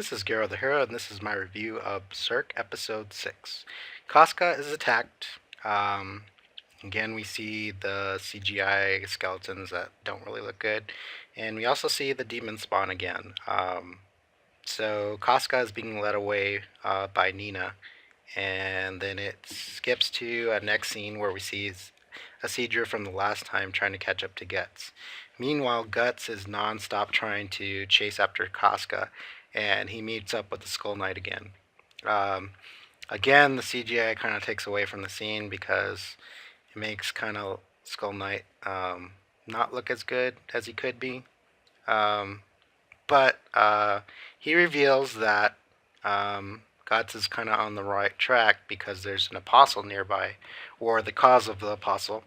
this is GeroTheHero, and this is my review of Berserk Episode 6. Casca is attacked. Again, we see the CGI skeletons that don't really look good, and we also see the demon spawn again. So Casca is being led away by Nina, and then it skips to a next scene where we see Asidra from the last time trying to catch up to Guts. Meanwhile, Guts is non-stop trying to chase after Casca, and he meets up with the Skull Knight again. Um, Again, the CGI kind of takes away from the scene because it makes kind of Skull Knight not look as good as he could be. Um, but he reveals that Guts is kind of on the right track because there's an apostle nearby, or the cause of the apostle,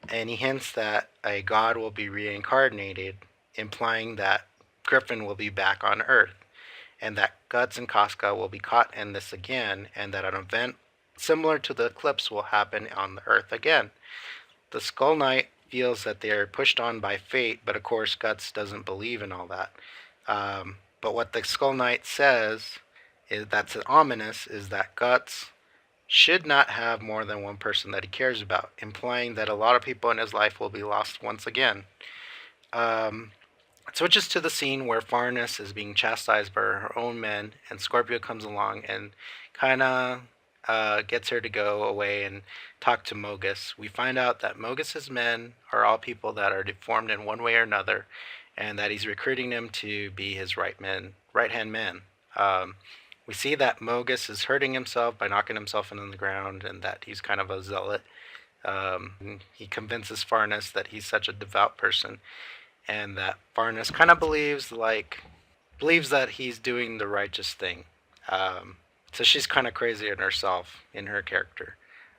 and he hints that a god will be reincarnated, implying that Griffin will be back on Earth, and that Guts and Casca will be caught in this again, and that an event similar to the eclipse will happen on the Earth again. The Skull Knight feels that they are pushed on by fate, but of course Guts doesn't believe in all that. But what the Skull Knight says is that's ominous is that Guts should not have more than one person that he cares about, implying that a lot of people in his life will be lost once again. It switches to the scene where Farnus is being chastised by her own men, and Scorpio comes along and kind of gets her to go away and talk to Mogus. We find out that Mogus's men are all people that are deformed in one way or another, and that he's recruiting them to be his right-hand man. We see that Mogus is hurting himself by knocking himself into the ground, and that he's kind of a zealot. He convinces Farnus that he's such a devout person, and that Farnus kind of believes that he's doing the righteous thing. So she's kind of crazy in herself, in her character.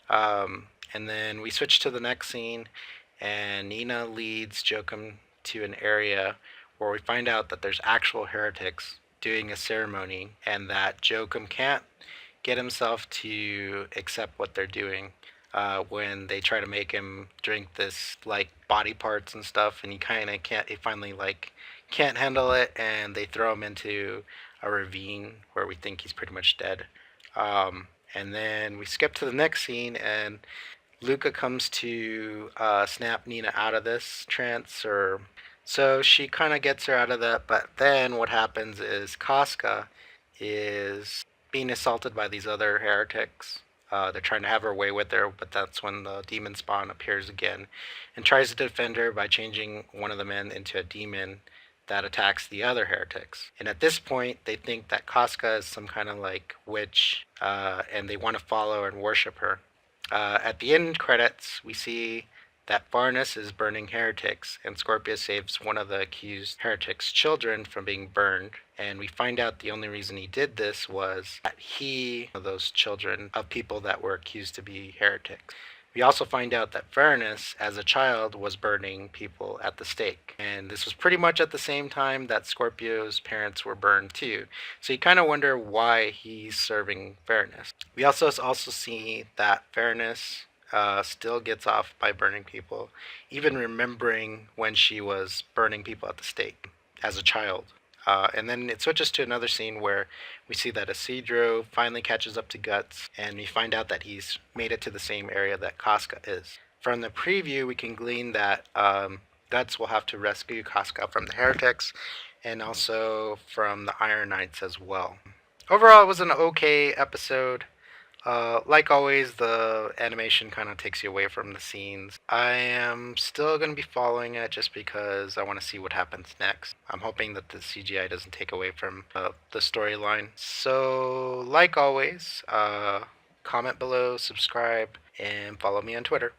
And then we switch to the next scene, and Nina leads Joachim to an area where we find out that there's actual heretics doing a ceremony, and that Joachim can't get himself to accept what they're doing when they try to make him drink this like body parts and stuff, and he kind of can't. He finally can't handle it, and they throw him into a ravine where we think he's pretty much dead. And then we skip to the next scene, and Luca comes to snap Nina out of this trance, or so she kind of gets her out of that. But then what happens is Casca is being assaulted by these other heretics. They're trying to have her way with her, but that's when the demon spawn appears again and tries to defend her by changing one of the men into a demon that attacks the other heretics. And at this point, they think that Casca is some kind of like witch, and they want to follow and worship her. At the end credits, we see that Farnus is burning heretics, and Scorpio saves one of the accused heretics' children from being burned. And we find out the only reason he did this was that he, those children of people that were accused to be heretics. We also find out that Farnus, as a child, was burning people at the stake. And this was pretty much at the same time that Scorpio's parents were burned too. So you kind of wonder why he's serving Farnus. We also see that Farnus still gets off by burning people, even remembering when she was burning people at the stake as a child. And then it switches to another scene where we see that Isidro finally catches up to Guts, and we find out that he's made it to the same area that Casca is. From the preview, we can glean that Guts will have to rescue Casca from the heretics, and also from the Iron Knights as well. Overall, it was an okay episode. Like always, the animation kind of takes you away from the scenes. I am still going to be following it just because I want to see what happens next. I'm hoping that the CGI doesn't take away from the storyline. So, like always, comment below, subscribe, and follow me on Twitter.